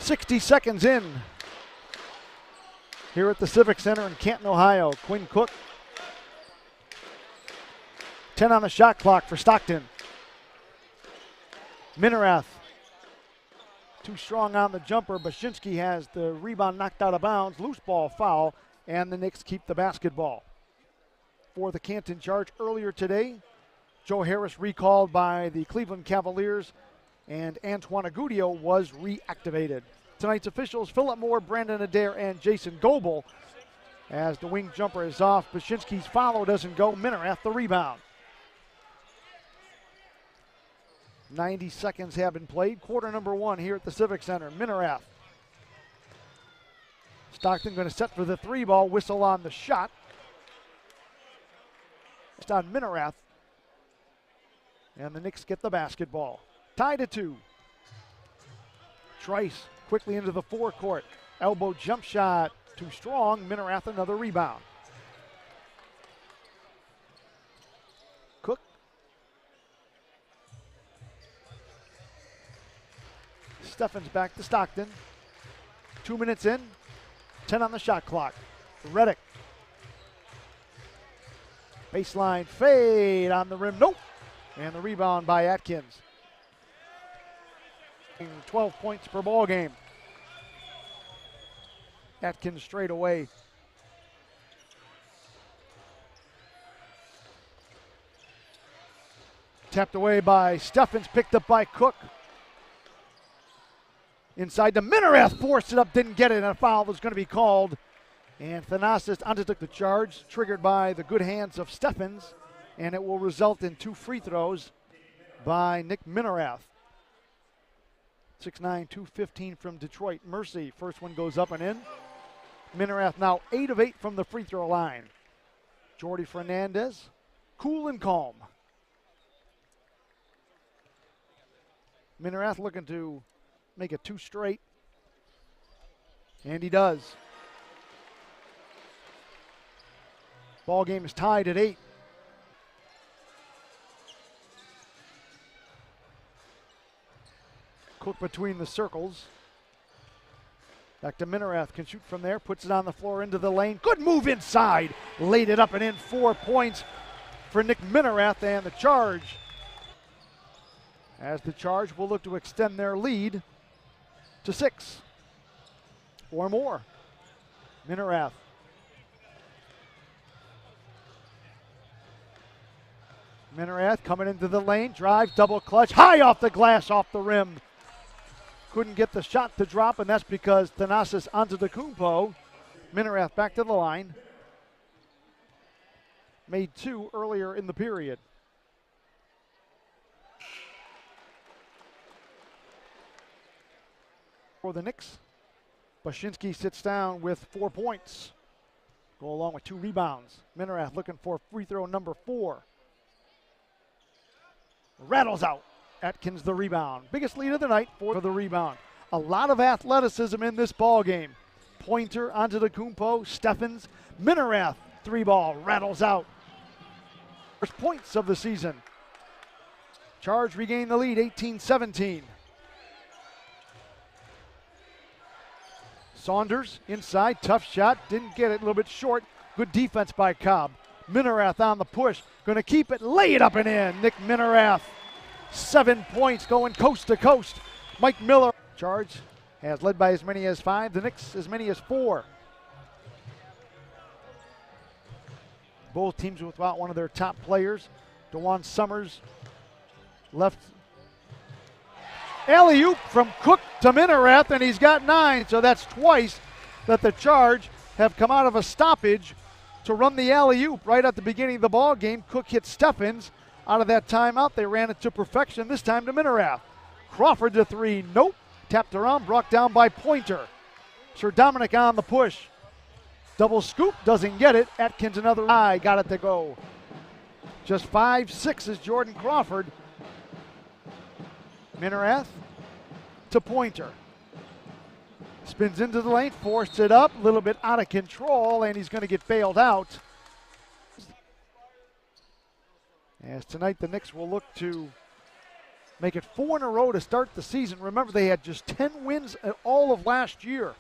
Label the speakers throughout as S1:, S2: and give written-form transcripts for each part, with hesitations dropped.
S1: 60 seconds in here at the Civic Center in Canton, Ohio. Quinn Cook. 10 on the shot clock for Stockton. Minnerath. Too strong on the jumper. Bashinsky has the rebound knocked out of bounds. Loose ball foul, and the Knicks keep the basketball. For the Canton Charge earlier today, Joe Harris recalled by the Cleveland Cavaliers, and Antoine Agudio was reactivated. Tonight's officials, Philip Moore, Brandon Adair, and Jason Goebel. As the wing jumper is off, Bashinsky's follow doesn't go. Minnerath the rebound. 90 seconds have been played. Quarter number 1 here at the Civic Center. Minnerath. Stockton going to set for the 3 ball. Whistle on the shot. It's on Minnerath. And the Knicks get the basketball. Tied at 2. Trice quickly into the forecourt. Elbow jump shot. Too strong. Minnerath another rebound. Cook. Steffens back to Stockton. 2 minutes in. 10 on the shot clock. Reddick. Baseline fade on the rim. Nope. And the rebound by Atkins. 12 points per ball game. Atkins straight away. Tapped away by Steffens, picked up by Cook. Inside to Minnerath, forced it up, didn't get it, and a foul was going to be called. And Thanasis undertook the charge, triggered by the good hands of Steffens, and it will result in 2 free throws by Nick Minnerath. 6'9", 215 from Detroit. Mercy, first one goes up and in. Minnerath now 8 of 8 from the free throw line. Jordy Fernandez, cool and calm. Minnerath looking to make it 2 straight. And he does. Ball game is tied at 8. Cook between the circles. Back to Minnerath, can shoot from there, puts it on the floor into the lane. Good move inside. Laid it up and in. 4 points for Nick Minnerath, and the Charge. As the Charge will look to extend their lead to 6 or more. Minnerath. Minnerath coming into the lane, drive, double clutch, high off the glass, off the rim. Couldn't get the shot to drop, and that's because Thanasis Antetokounmpo. Minnerath back to the line. Made 2 earlier in the period. For the Knicks, Bashinsky sits down with 4 points. Go along with 2 rebounds. Minnerath looking for free throw number 4. Rattles out. Atkins the rebound. Biggest lead of the night for the rebound. A lot of athleticism in this ball game. Pointer onto the Antetokounmpo, Steffens, Minnerath, 3 ball, rattles out. First points of the season. Charge regain the lead, 18-17. Saunders inside, tough shot, didn't get it, a little bit short. Good defense by Cobb. Minnerath on the push, going to keep it, lay it up and in. Nick Minnerath, 7 points going coast to coast. Mike Miller. Charge has led by as many as 5, the Knicks as many as 4. Both teams without one of their top players. DeJuan Summers left. Alley-oop from Cook to Minnerath, and he's got 9, so that's twice that the Charge have come out of a stoppage to run the alley-oop right at the beginning of the ball game. Cook hit Steffens. Out of that timeout, they ran it to perfection, this time to Minnerath. Crawford to 3, nope. Tapped around, brought down by Pointer. Sir Dominic on the push. Double scoop, doesn't get it. Atkins another eye, got it to go. Just 5'6" is Jordan Crawford. Minnerath to Pointer. Spins into the lane, forced it up, a little bit out of control, and he's going to get bailed out. As tonight the Knicks will look to make it 4 in a row to start the season. Remember, they had just 10 wins at all of last year.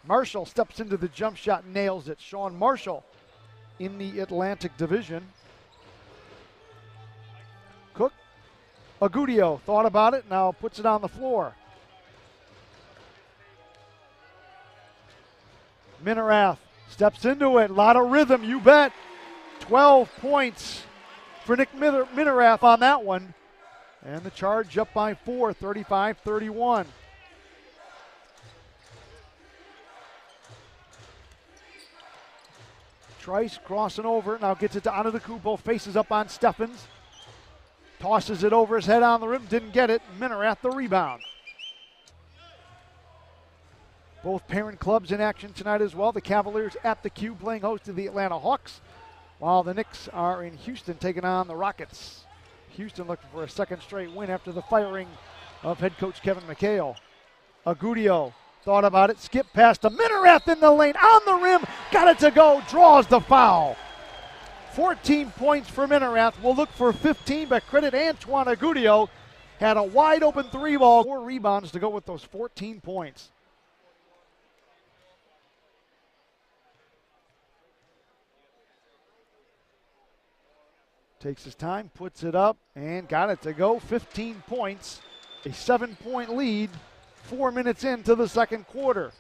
S1: Marshall steps into the jump shot and nails it. Sean Marshall in the Atlantic Division. Cook. Agudio thought about it, now puts it on the floor. Minnerath steps into it. A lot of rhythm, you bet. 12 points for Nick Minnerath on that one. And the Charge up by 4, 35-31. Trice crossing over, now gets it to Antetokounmpo, faces up on Steffens. Tosses it over his head on the rim, didn't get it. Minnerath the rebound. Both parent clubs in action tonight as well. The Cavaliers at the Cube playing host to the Atlanta Hawks, while the Knicks are in Houston taking on the Rockets. Houston looking for a second straight win after the firing of head coach Kevin McHale. Agudio thought about it, skipped past to Minnerath in the lane, on the rim, got it to go, draws the foul. 14 points for Minnerath. We'll look for 15, but credit Antoine Agudio. Had a wide open 3-ball, 4 rebounds to go with those 14 points. Takes his time, puts it up, and got it to go. 15 points, a 7-point lead, 4 minutes into the second quarter.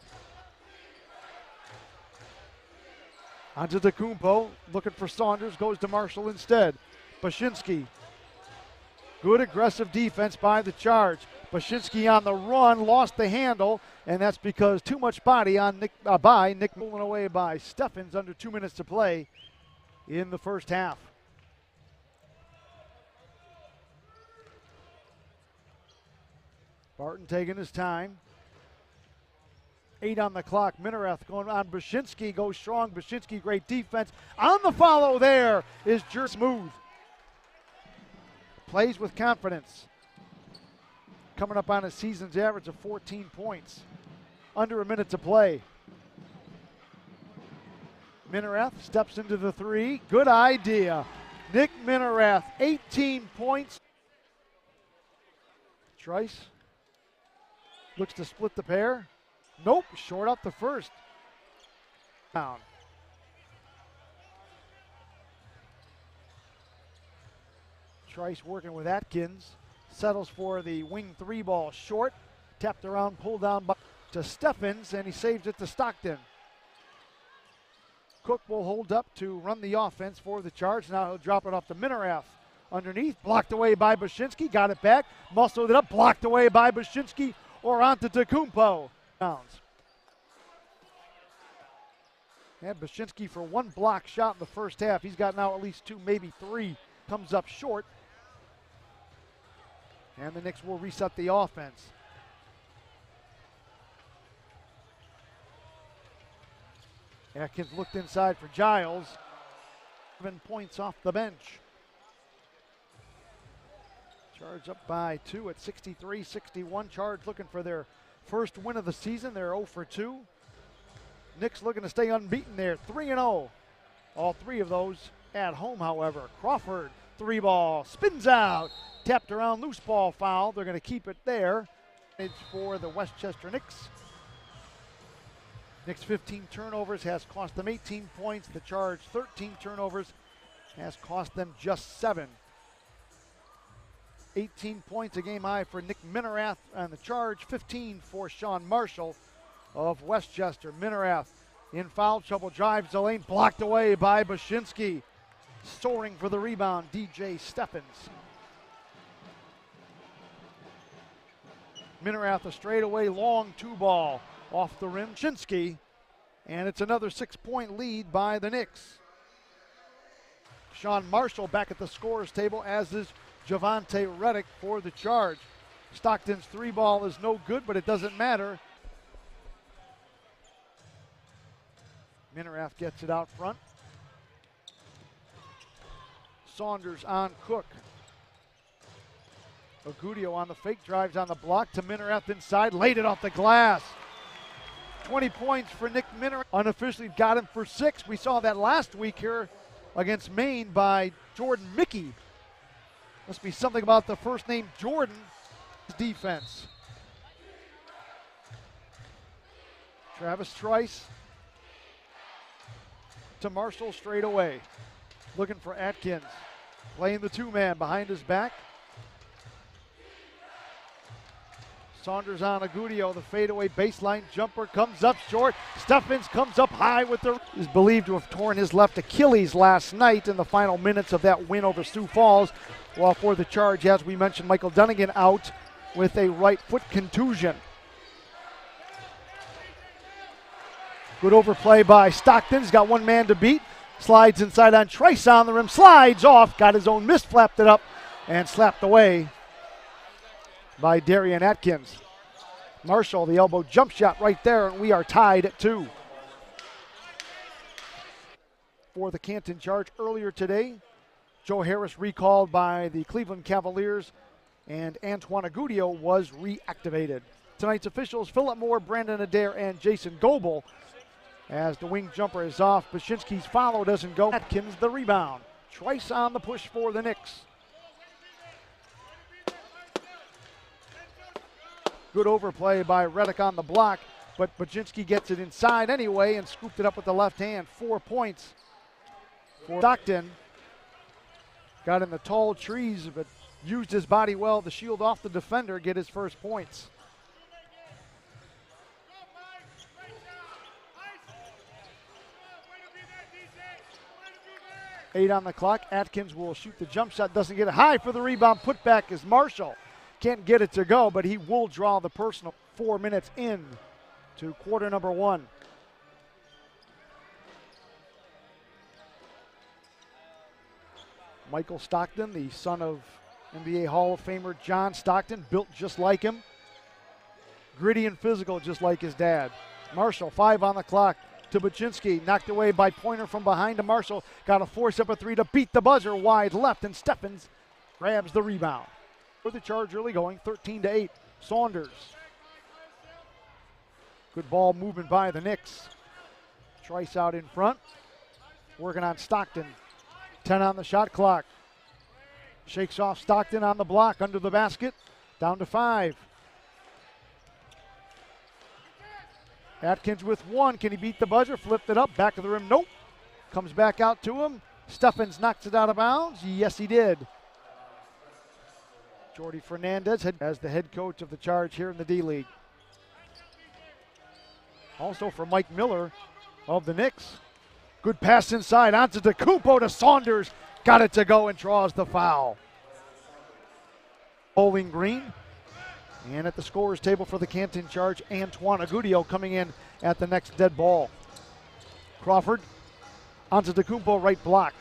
S1: Antetokounmpo looking for Saunders, goes to Marshall instead. Bashinsky, good aggressive defense by the Charge. Bashinsky on the run, lost the handle, and that's because too much body on Nick pulling away by Steffens under 2 minutes to play in the first half. Barton taking his time. 8 on the clock. Minnerath going on. Bashinsky goes strong. Bashinsky, great defense. On the follow there is Smooth. Plays with confidence. Coming up on a season's average of 14 points. Under a minute to play. Minnerath steps into the 3. Good idea. Nick Minnerath, 18 points. Trice looks to split the pair. Nope, short up the first. Down. Trice working with Atkins. Settles for the wing 3-ball short. Tapped around, pulled down to Steffens, and he saves it to Stockton. Cook will hold up to run the offense for the Charge. Now he'll drop it off to Minnerath. Underneath, blocked away by Bashinsky. Got it back, muscled it up, blocked away by Bashinsky or Antetokounmpo. And Bashinsky for 1 block shot in the first half. He's got now at least 2, maybe 3. Comes up short. And the Knicks will reset the offense. Atkins looked inside for Giles. 7 points off the bench. Charge up by 2 at 63-61. Charge looking for their first win of the season. They're 0 for 2. Knicks looking to stay unbeaten there, 3-0. All 3 of those at home, however. Crawford, 3-ball, spins out. Tapped around, loose ball foul. They're going to keep it there. It's for the Westchester Knicks. Knicks 15 turnovers has cost them 18 points. The Charge 13 turnovers has cost them just 7. 18 points, a game high for Nick Minnerath on the Charge, 15 for Sean Marshall of Westchester. Minnerath in foul trouble, drives the lane, blocked away by Bashinsky. Soaring for the rebound, DJ Steffens. Minnerath a straightaway long 2-ball off the rim. Bashinsky, and it's another 6-point lead by the Knicks. Sean Marshall back at the scorer's table, as is Javante Reddick for the Charge. Stockton's 3-ball is no good, but it doesn't matter. Minnerath gets it out front. Saunders on Cook. Agudio on the fake, drives on the block to Minnerath inside, laid it off the glass. 20 points for Nick Minnerath. Unofficially got him for 6. We saw that last week here against Maine by Jordan Mickey. Must be something about the first name Jordan Defense. Travis Trice to Marshall straight away. Looking for Atkins. Playing the two-man behind his back. Saunders on Agudio. The fadeaway baseline jumper comes up short. Steffens comes up high with the... is believed to have torn his left Achilles last night in the final minutes of that win over Sioux Falls. While for the Charge, as we mentioned, Michael Dunnigan out with a right foot contusion. Good overplay by Stockton. He's got one man to beat. Slides inside on Trice on the rim. Slides off. Got his own miss. Flapped it up and slapped away by Darian Atkins. Marshall, the elbow jump shot right there, and we are tied at 2. For the Canton Charge earlier today, Joe Harris recalled by the Cleveland Cavaliers, and Antoine Agudio was reactivated. Tonight's officials, Philip Moore, Brandon Adair, and Jason Goebel. As the wing jumper is off, Bashinsky's follow doesn't go. Atkins the rebound. Trice on the push for the Knicks. Good overplay by Reddick on the block, but Baczynski gets it inside anyway and scooped it up with the left hand. 4 points for Stockton. Got in the tall trees, but used his body well to shield off the defender, get his first points. Eight on the clock. Atkins will shoot the jump shot. Doesn't get it high for the rebound. Put back is Marshall. Can't get it to go, but he will draw the personal. 4 minutes in to quarter number 1. Michael Stockton, the son of NBA Hall of Famer John Stockton, built just like him. Gritty and physical just like his dad. Marshall, 5 on the clock. To Baczynski, knocked away by Pointer from behind to Marshall. Got to force up a 3 to beat the buzzer wide left, and Steffens grabs the rebound. For the Charge early going 13-8. Saunders. Good ball movement by the Knicks. Trice out in front. Working on Stockton. 10 on the shot clock. Shakes off Stockton on the block under the basket. Down to 5. Atkins with 1. Can he beat the buzzer? Flipped it up. Back of the rim. Nope. Comes back out to him. Steffens knocks it out of bounds. Yes, he did. Jordy Fernandez as the head coach of the Charge here in the D-League. Also for Mike Miller of the Knicks. Good pass inside onto Antetokounmpo to Saunders. Got it to go and draws the foul. Bowling Green. And at the scorer's table for the Canton Charge, Antoine Agudio coming in at the next dead ball. Crawford onto Antetokounmpo, right block.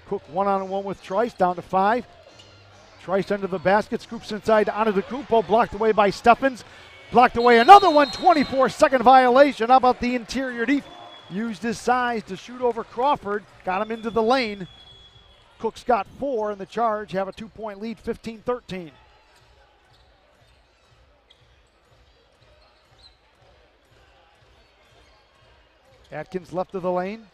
S1: Cook 1-on-1 with Trice, down to 5. Trice under the basket, scoops inside to Antetokounmpo, blocked away by Steffens. Blocked away another one, 24-second violation. How about the interior deep? Used his size to shoot over Crawford, got him into the lane. Cook's got 4, and the Charge have a 2-point lead, 15-13. Atkins left of the lane.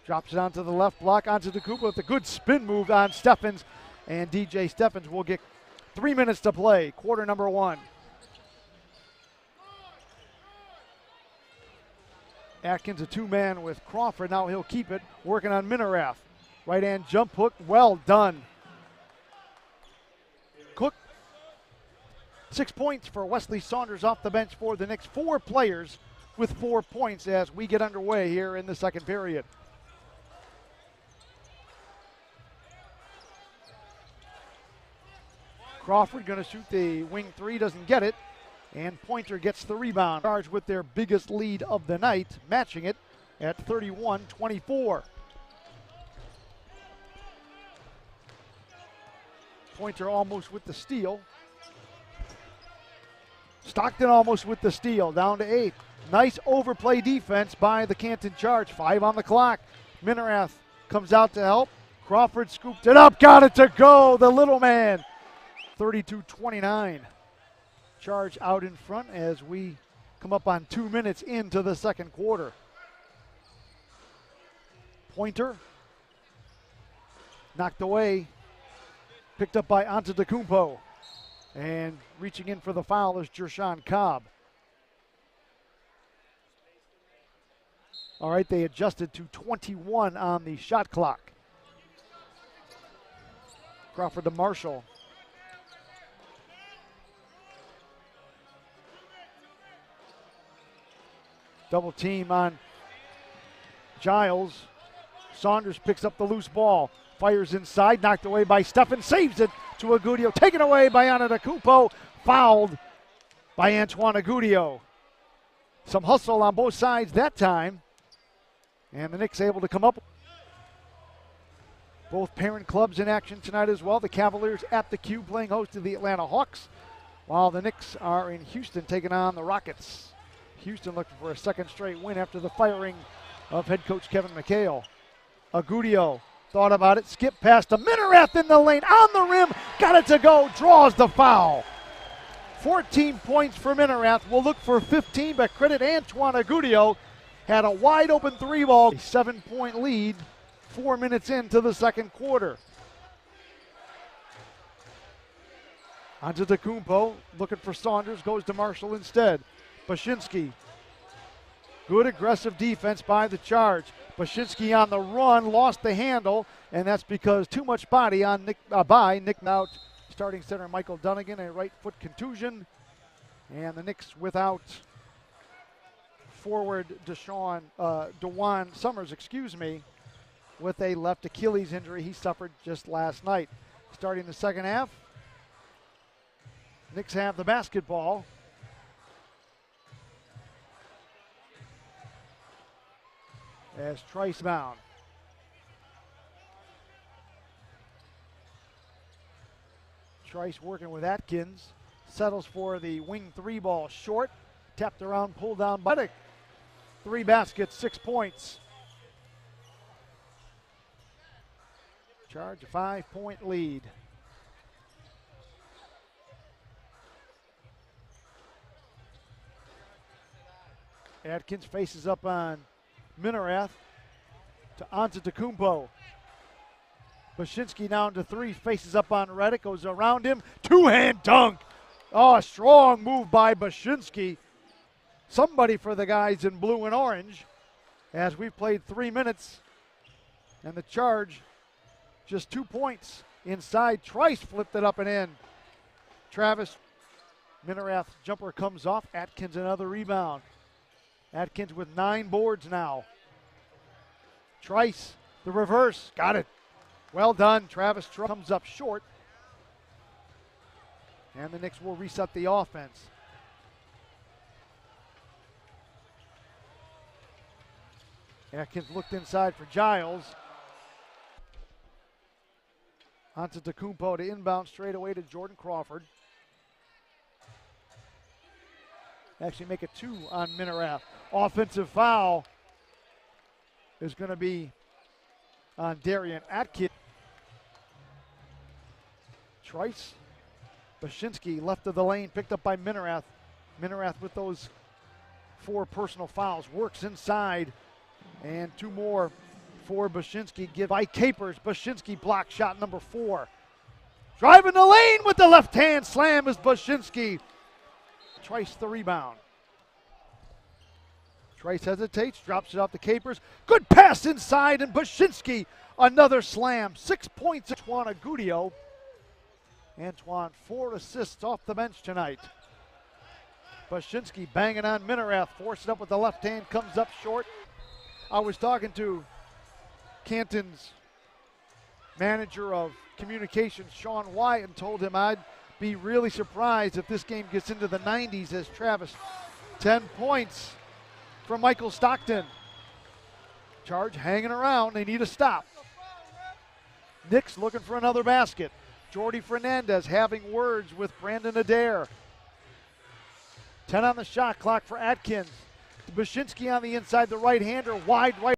S1: Drops it onto the left block, onto Antetokounmpo with a good spin move on Steffens. And DJ Steffens will get 3 minutes to play, quarter number 1. Atkins a 2-man with Crawford. Now he'll keep it, working on Minnerath. Right-hand jump hook, well done. Cook, 6 points for Wesley Saunders off the bench for the Knicks. 4 players with 4 points as we get underway here in the second period. Crawford going to shoot the wing 3, doesn't get it. And Pointer gets the rebound. Charge with their biggest lead of the night, matching it at 31-24. Pointer almost with the steal. Stockton almost with the steal, down to 8. Nice overplay defense by the Canton Charge. 5 on the clock. Minnerath comes out to help. Crawford scooped it up, got it to go, the little man. 32-29. Charge out in front as we come up on 2 minutes into the second quarter. Pointer Knocked away. Picked up by Antetokounmpo. And reaching in for the foul is Jershon Cobb. All right, they adjusted to 21 on the shot clock. Crawford to Marshall. Double team on Giles. Saunders picks up the loose ball. Fires inside, knocked away by Steffen, saves it to Agudio. Taken away by Antetokounmpo, fouled by Antoine Agudio. Some hustle on both sides that time. And the Knicks able to come up. Both parent clubs in action tonight as well. The Cavaliers at the Q playing host to the Atlanta Hawks, while the Knicks are in Houston taking on the Rockets. Houston looking for a second straight win after the firing of head coach Kevin McHale. Agudio thought about it, skipped past a Minnerath in the lane, on the rim, got it to go, draws the foul. 14 points for Minnerath. We'll look for 15, but credit Antoine Agudio. Had a wide open three ball, a 7-point lead, 4 minutes into the second quarter. Antetokounmpo looking for Saunders, goes to Marshall instead. Bashinsky, good aggressive defense by the Charge. Bashinsky on the run, lost the handle, and that's because too much body on Nick out. Starting center Michael Dunnigan, a right foot contusion, and the Knicks without forward DeJuan Summers, with a left Achilles injury he suffered just last night. Starting the second half, Knicks have the basketball. As Trice bound. Trice working with Atkins. Settles for the wing three ball short. Tapped around, pulled down by Nick. 3 baskets, 6 points. Charge a 5-point lead. Atkins faces up on Minnerath to Antetokounmpo. Bashinsky down to 3, faces up on Reddick, goes around him, two-hand dunk. Oh, a strong move by Bashinsky. Somebody for the guys in blue and orange, as we've played 3 minutes, and the Charge just 2 points inside. Trice flipped it up and in. Travis, Minnerath jumper comes off. Atkins another rebound. Atkins with 9 boards now. Trice, the reverse, got it. Well done. Travis comes up short. And the Knicks will reset the offense. Atkins looked inside for Giles. Antetokounmpo to inbound straight away to Jordan Crawford. Actually make it 2 on Minnerath. Offensive foul is going to be on Darian Atkins. Trice, Bashinsky left of the lane, picked up by Minnerath. Minnerath with those 4 personal fouls, works inside, and 2 more for Bashinsky. Give by Capers. Bashinsky block shot number 4. Driving the lane with the left hand slam is Bashinsky. Trice the rebound. Trice hesitates, drops it off to Capers. Good pass inside, and Bashinsky another slam. 6 points. Antoine Agudio. Antoine 4 assists off the bench tonight. Bashinsky banging on Minnerath, forcing up with the left hand, comes up short. I was talking to Canton's manager of communications, Sean Wyatt, and told him I'd be really surprised if this game gets into the 90s as Travis. 10 points from Michael Stockton. Charge hanging around. They need a stop. Knicks looking for another basket. Jordy Fernandez having words with Brandon Adair. 10 on the shot clock for Atkins. Bashinsky on the inside, the right-hander, wide right.